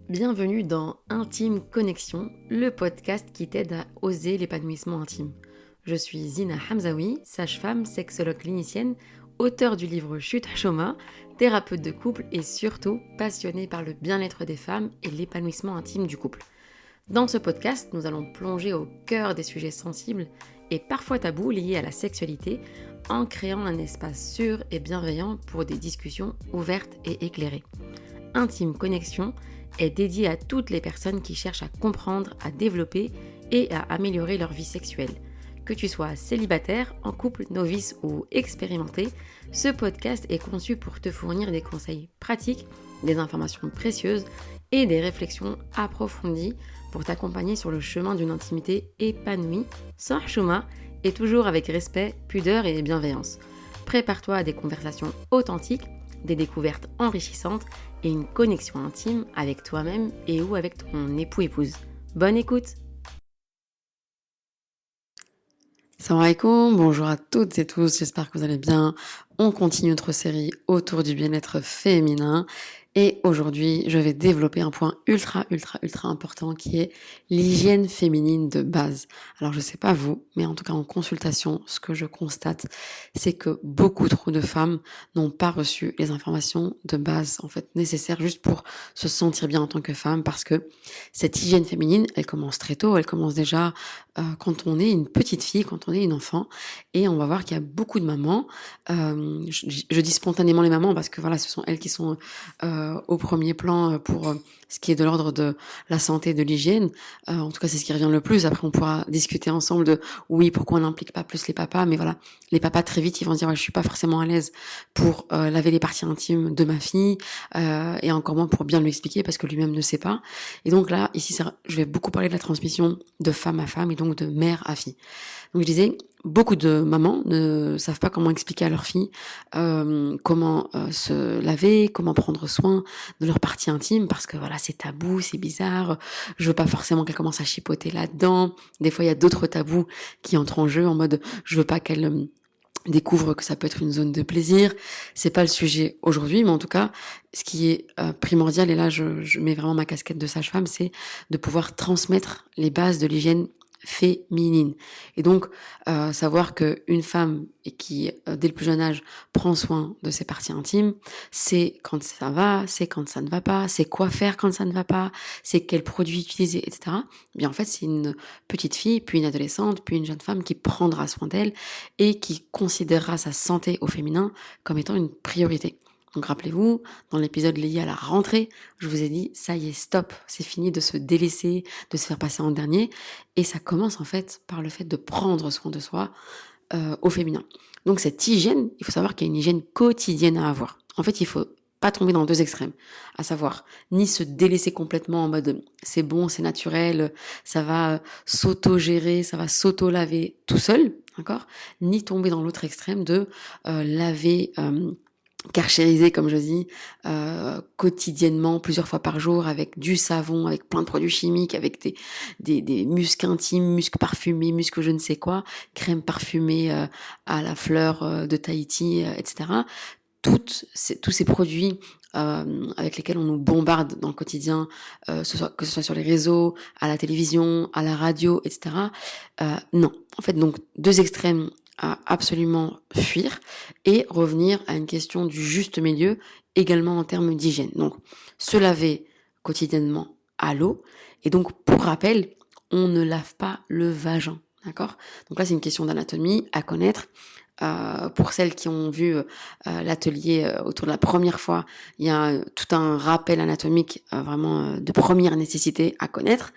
Bienvenue dans Intime Connexion, le podcast qui t'aide à oser l'épanouissement intime. Je suis Zina Hamzaoui, sage-femme, sexologue clinicienne, auteure du livre Chute Hashoma, thérapeute de couple et surtout passionnée par le bien-être des femmes et l'épanouissement intime du couple. Dans ce podcast, nous allons plonger au cœur des sujets sensibles et parfois tabous liés à la sexualité en créant un espace sûr et bienveillant pour des discussions ouvertes et éclairées. Intime Connexion est dédié à toutes les personnes qui cherchent à comprendre, à développer et à améliorer leur vie sexuelle. Que tu sois célibataire, en couple, novice ou expérimenté, ce podcast est conçu pour te fournir des conseils pratiques, des informations précieuses et des réflexions approfondies pour t'accompagner sur le chemin d'une intimité épanouie, sans chouma et toujours avec respect, pudeur et bienveillance. Prépare-toi à des conversations authentiques, des découvertes enrichissantes et une connexion intime avec toi-même et ou avec ton époux-épouse. Bonne écoute! Salam alaikum, bonjour à toutes et tous, j'espère que vous allez bien. On continue notre série autour du bien-être féminin et aujourd'hui je vais développer un point ultra important qui est l'hygiène féminine de base. Alors je sais pas vous, mais en tout cas en consultation, ce que je constate, c'est que beaucoup trop de femmes n'ont pas reçu les informations de base en fait nécessaires juste pour se sentir bien en tant que femme, parce que cette hygiène féminine, elle commence très tôt, elle commence déjà quand on est une petite fille, quand on est une enfant, et on va voir qu'il y a beaucoup de mamans, je dis spontanément les mamans parce que voilà, ce sont elles qui sont au premier plan pour ce qui est de l'ordre de la santé, de l'hygiène. En tout cas, c'est ce qui revient le plus. Après, on pourra discuter ensemble de oui, pourquoi on n'implique pas plus les papas, mais voilà, les papas très vite, ils vont se dire ouais, je suis pas forcément à l'aise pour laver les parties intimes de ma fille, et encore moins pour bien lui expliquer parce que lui-même ne sait pas. Et donc là, ici, je vais beaucoup parler de la transmission de femme à femme et donc de mère à fille. Donc je disais, beaucoup de mamans ne savent pas comment expliquer à leur fille comment se laver, comment prendre soin de leur partie intime, parce que voilà, c'est tabou, c'est bizarre. Je veux pas forcément qu'elle commence à chipoter là-dedans. Des fois, il y a d'autres tabous qui entrent en jeu en mode, je veux pas qu'elle découvre que ça peut être une zone de plaisir. C'est pas le sujet aujourd'hui, mais en tout cas, ce qui est primordial, et là je mets vraiment ma casquette de sage-femme, c'est de pouvoir transmettre les bases de l'hygiène féminine. Et donc, savoir qu'une femme qui, dès le plus jeune âge, prend soin de ses parties intimes, c'est quand ça va, c'est quand ça ne va pas, c'est quoi faire quand ça ne va pas, c'est quels produits utiliser, etc. Bien, en fait, c'est une petite fille, puis une adolescente, puis une jeune femme qui prendra soin d'elle et qui considérera sa santé au féminin comme étant une priorité. Donc rappelez-vous, dans l'épisode lié à la rentrée, je vous ai dit, ça y est, stop, c'est fini de se délaisser, de se faire passer en dernier. Et ça commence en fait par le fait de prendre soin de soi au féminin. Donc cette hygiène, il faut savoir qu'il y a une hygiène quotidienne à avoir. En fait, il faut pas tomber dans deux extrêmes, à savoir ni se délaisser complètement en mode c'est bon, c'est naturel, ça va s'auto-gérer, ça va s'auto-laver tout seul, d'accord, ni tomber dans l'autre extrême de laver karchériser, comme je dis, quotidiennement, plusieurs fois par jour, avec du savon, avec plein de produits chimiques, avec des muscs intimes, muscs parfumés, muscs je ne sais quoi, crème parfumée à la fleur de Tahiti, etc. Tous ces produits avec lesquels on nous bombarde dans le quotidien, que ce soit sur les réseaux, à la télévision, à la radio, etc. Non. En fait, donc, deux extrêmes à absolument fuir et revenir à une question du juste milieu, également en termes d'hygiène. Donc, se laver quotidiennement à l'eau. Et donc, pour rappel, on ne lave pas le vagin. D'accord ? Donc là, c'est une question d'anatomie à connaître. Pour celles qui ont vu l'atelier autour de la première fois, il y a tout un rappel anatomique vraiment de première nécessité à connaître.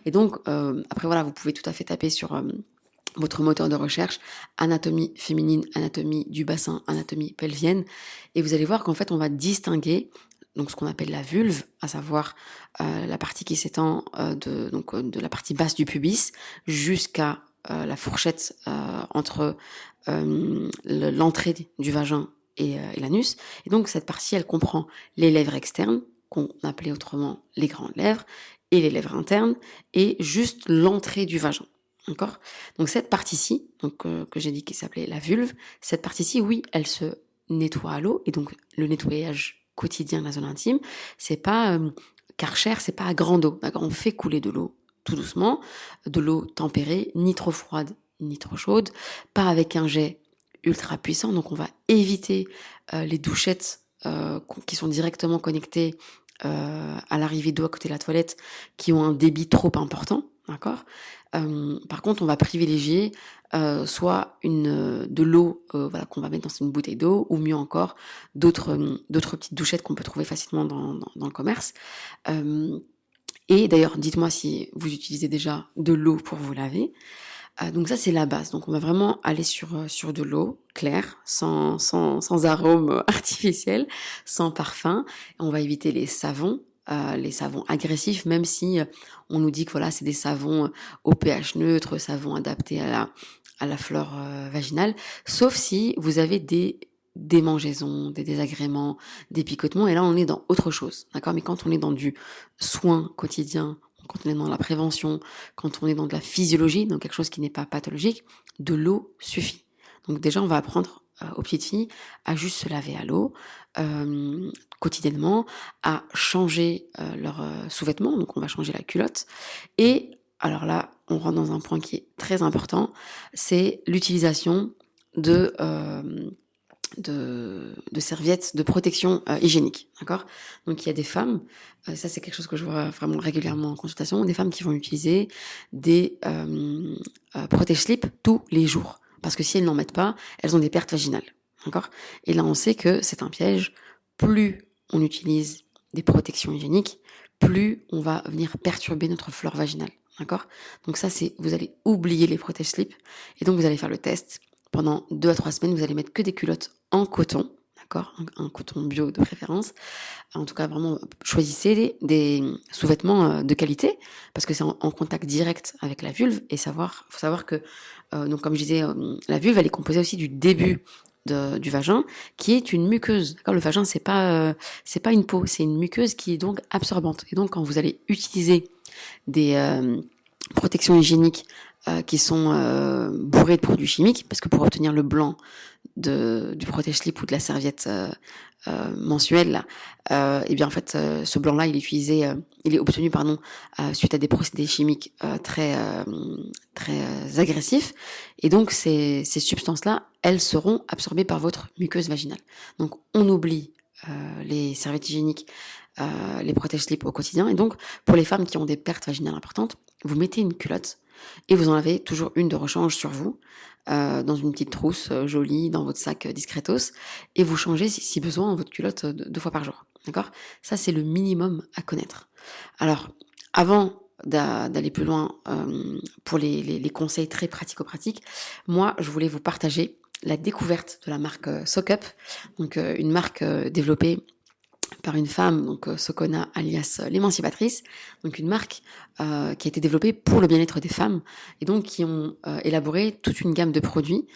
Et donc, après voilà, vous pouvez tout à fait taper sur votre moteur de recherche, anatomie féminine, anatomie du bassin, anatomie pelvienne, et vous allez voir qu'en fait, on va distinguer donc ce qu'on appelle la vulve, à savoir la partie qui s'étend de la partie basse du pubis jusqu'à la fourchette entre l'entrée du vagin et l'anus. Et donc cette partie, elle comprend les lèvres externes, qu'on appelait autrement les grandes lèvres, et les lèvres internes, et juste l'entrée du vagin. D'accord ? Donc cette partie-ci, que j'ai dit qui s'appelait la vulve, cette partie-ci, oui, elle se nettoie à l'eau, et donc le nettoyage quotidien de la zone intime, c'est pas Karcher, c'est pas à grande eau, d'accord? On fait couler de l'eau tout doucement, de l'eau tempérée, ni trop froide, ni trop chaude, pas avec un jet ultra puissant. Donc on va éviter les douchettes qui sont directement connectées à l'arrivée d'eau à côté de la toilette, qui ont un débit trop important, d'accord? Par contre, on va privilégier soit de l'eau voilà, qu'on va mettre dans une bouteille d'eau, ou mieux encore, d'autres petites douchettes qu'on peut trouver facilement dans le commerce. Et d'ailleurs, dites-moi si vous utilisez déjà de l'eau pour vous laver. Donc ça, c'est la base. Donc on va vraiment aller sur de l'eau claire, sans arôme artificiel, sans parfum. On va éviter les savons agressifs, même si on nous dit que voilà, c'est des savons au pH neutre, savons adaptés à la flore vaginale, sauf si vous avez des démangeaisons, des désagréments, des picotements, et là on est dans autre chose, d'accord? Mais quand on est dans du soin quotidien, quand on est dans la prévention, quand on est dans de la physiologie, dans quelque chose qui n'est pas pathologique, de l'eau suffit. Donc déjà, on va apprendre aux petites filles à juste se laver à l'eau quotidiennement, à changer leurs sous-vêtements, donc on va changer la culotte. Et alors là, on rentre dans un point qui est très important, c'est l'utilisation de serviettes de protection hygiénique, d'accord? Donc il y a des femmes, ça c'est quelque chose que je vois vraiment régulièrement en consultation, des femmes qui vont utiliser des protège-slips tous les jours, parce que si elles n'en mettent pas, elles ont des pertes vaginales, d'accord? Et là on sait que c'est un piège. Plus on utilise des protections hygiéniques, plus on va venir perturber notre flore vaginale, d'accord? Donc ça c'est, vous allez oublier les protège-slips, et donc vous allez faire le test. Pendant 2 à 3 semaines, vous allez mettre que des culottes en coton, d'accord? Un coton bio de préférence. En tout cas, vraiment, choisissez des sous-vêtements de qualité, parce que c'est en contact direct avec la vulve, et faut savoir que, donc comme je disais, la vulve, elle est composée aussi du début du vagin, qui est une muqueuse. D'accord? Le vagin, c'est pas une peau, c'est une muqueuse qui est donc absorbante. Et donc, quand vous allez utiliser des protections hygiéniques qui sont bourrées de produits chimiques, parce que pour obtenir le blanc du protège-slip ou de la serviette mensuelle, là, et bien en fait ce blanc-là il est obtenu suite à des procédés chimiques très agressifs, et donc ces substances-là, elles seront absorbées par votre muqueuse vaginale. Donc on oublie les serviettes hygiéniques, les protège-slip au quotidien, et donc pour les femmes qui ont des pertes vaginales importantes, vous mettez une culotte et vous en avez toujours une de rechange sur vous, dans une petite trousse jolie, dans votre sac discretos, et vous changez si besoin votre culotte 2 fois par jour, d'accord? Ça c'est le minimum à connaître. Alors avant d'aller plus loin pour les conseils très pratico-pratiques, moi je voulais vous partager la découverte de la marque Socup, donc une marque développée par une femme, donc Sokona alias l'émancipatrice, donc une marque qui a été développée pour le bien-être des femmes, et donc qui ont élaboré toute une gamme de produits.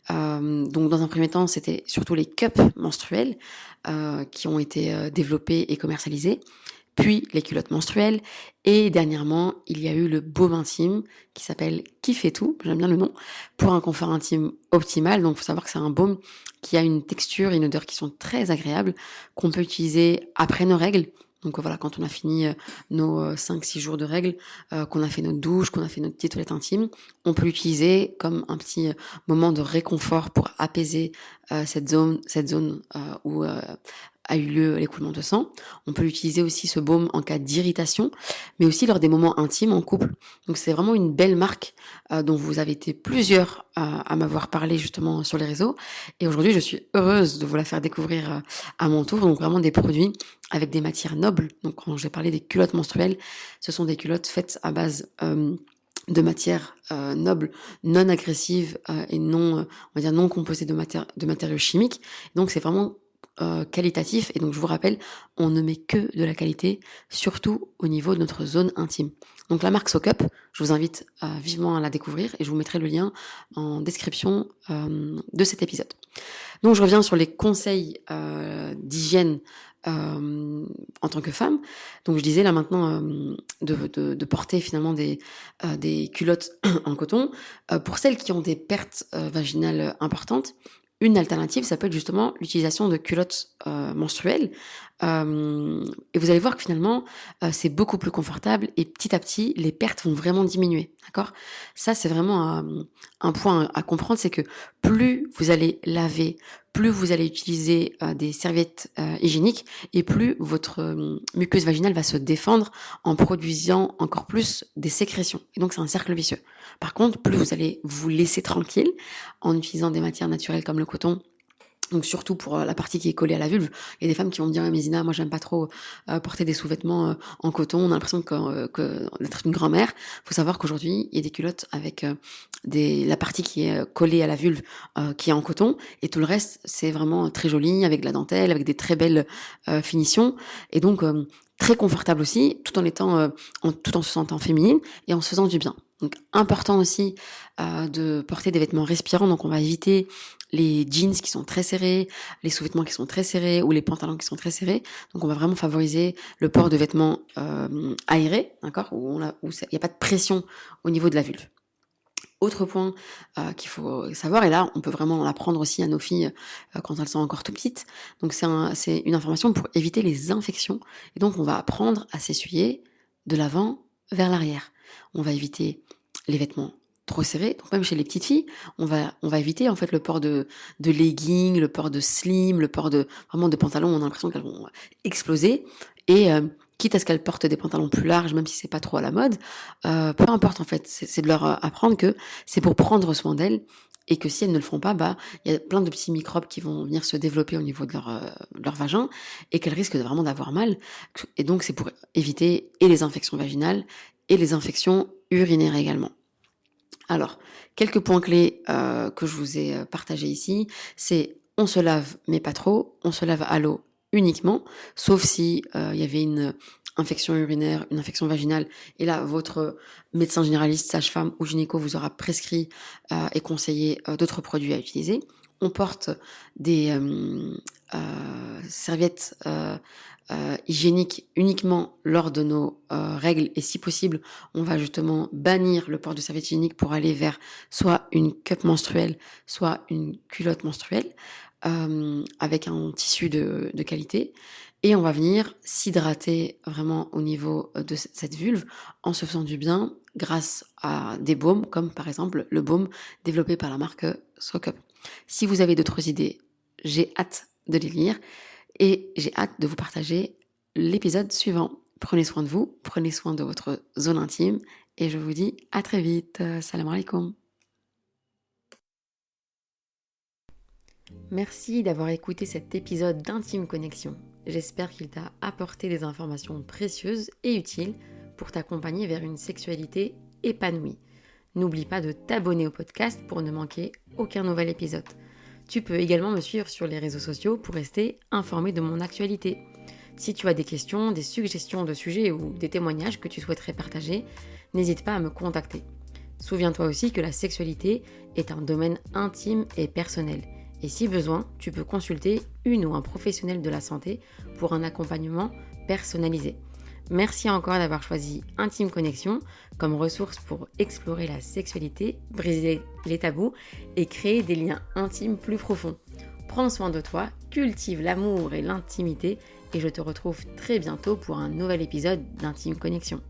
Donc dans un premier temps, c'était surtout les cups menstruels qui ont été développés et commercialisés, puis les culottes menstruelles, et dernièrement, il y a eu le baume intime qui s'appelle Qui fait tout, j'aime bien le nom, pour un confort intime optimal. Donc il faut savoir que c'est un baume qui a une texture et une odeur qui sont très agréables, qu'on peut utiliser après nos règles. Donc voilà, quand on a fini nos 5-6 jours de règles, qu'on a fait notre douche, qu'on a fait notre petite toilette intime, on peut l'utiliser comme un petit moment de réconfort pour apaiser cette zone où a eu lieu l'écoulement de sang. On peut utiliser aussi ce baume en cas d'irritation, mais aussi lors des moments intimes en couple. Donc c'est vraiment une belle marque dont vous avez été plusieurs à m'avoir parlé justement sur les réseaux. Et aujourd'hui, je suis heureuse de vous la faire découvrir à mon tour. Donc vraiment des produits avec des matières nobles. Donc quand j'ai parlé des culottes menstruelles, ce sont des culottes faites à base de matières nobles, non agressives et on va dire non composées de matériaux chimiques. Donc c'est vraiment qualitatif, et donc je vous rappelle, on ne met que de la qualité, surtout au niveau de notre zone intime. Donc la marque Socup, je vous invite vivement à la découvrir, et je vous mettrai le lien en description de cet épisode. Donc je reviens sur les conseils d'hygiène en tant que femme. Donc je disais là maintenant de porter finalement des culottes en coton. Pour celles qui ont des pertes vaginales importantes, une alternative, ça peut être justement l'utilisation de culottes menstruelles Et vous allez voir que finalement, c'est beaucoup plus confortable et petit à petit, les pertes vont vraiment diminuer, d'accord? Ça, c'est vraiment, un point à comprendre, c'est que plus vous allez laver, plus vous allez utiliser, des serviettes, hygiéniques et plus votre, muqueuse vaginale va se défendre en produisant encore plus des sécrétions et donc c'est un cercle vicieux. Par contre, plus vous allez vous laisser tranquille en utilisant des matières naturelles comme le coton, donc surtout pour, la partie qui est collée à la vulve. Il y a des femmes qui vont me dire: «Ouais mais Zina, moi j'aime pas trop, porter des sous-vêtements, en coton, on a l'impression d'être une grand-mère». Faut savoir qu'aujourd'hui, il y a des culottes avec, la partie qui est, collée à la vulve, qui est en coton et tout le reste, c'est vraiment très joli avec de la dentelle, avec des très belles, finitions et donc très confortable aussi, tout en se sentant féminine et en se faisant du bien. Donc important aussi, de porter des vêtements respirants, donc on va éviter les jeans qui sont très serrés, les sous-vêtements qui sont très serrés ou les pantalons qui sont très serrés. Donc on va vraiment favoriser le port de vêtements, aérés, d'accord? Où il y a pas de pression au niveau de la vulve. Autre point, qu'il faut savoir et là, on peut vraiment l'apprendre aussi à nos filles, quand elles sont encore tout petites. Donc c'est une information pour éviter les infections et donc on va apprendre à s'essuyer de l'avant vers l'arrière. On va éviter les vêtements trop serrés, donc même chez les petites filles, on va éviter en fait le port de leggings, le port de slim, le port de vraiment de pantalons, on a l'impression qu'elles vont exploser et quitte à ce qu'elles portent des pantalons plus larges, même si c'est pas trop à la mode, peu importe en fait, c'est de leur apprendre que c'est pour prendre soin d'elles et que si elles ne le font pas, bah, il y a plein de petits microbes qui vont venir se développer au niveau de leur vagin et qu'elles risquent vraiment d'avoir mal et donc c'est pour éviter et les infections vaginales et les infections urinaires également. Alors, quelques points clés, que je vous ai, partagés ici, c'est on se lave mais pas trop, on se lave à l'eau uniquement, sauf si, il y avait une infection urinaire, une infection vaginale et là votre médecin généraliste, sage-femme ou gynéco vous aura prescrit, et conseillé, d'autres produits à utiliser. On porte des, serviettes, hygiéniques uniquement lors de nos, règles et si possible, on va justement bannir le port de serviettes hygiéniques pour aller vers soit une cup menstruelle, soit une culotte menstruelle, avec un tissu de qualité et on va venir s'hydrater vraiment au niveau, de cette vulve en se faisant du bien grâce à des baumes comme par exemple le baume développé par la marque, Socup. Si vous avez d'autres idées, j'ai hâte de les lire et j'ai hâte de vous partager l'épisode suivant. Prenez soin de vous, prenez soin de votre zone intime et je vous dis à très vite. Salam alaikum. Merci d'avoir écouté cet épisode d'Intime Connexion. J'espère qu'il t'a apporté des informations précieuses et utiles pour t'accompagner vers une sexualité épanouie. N'oublie pas de t'abonner au podcast pour ne manquer aucun nouvel épisode. Tu peux également me suivre sur les réseaux sociaux pour rester informé de mon actualité. Si tu as des questions, des suggestions de sujets ou des témoignages que tu souhaiterais partager, n'hésite pas à me contacter. Souviens-toi aussi que la sexualité est un domaine intime et personnel. Et si besoin, tu peux consulter une ou un professionnel de la santé pour un accompagnement personnalisé. Merci encore d'avoir choisi Intime Connexion comme ressource pour explorer la sexualité, briser les tabous et créer des liens intimes plus profonds. Prends soin de toi, cultive l'amour et l'intimité et je te retrouve très bientôt pour un nouvel épisode d'Intime Connexion.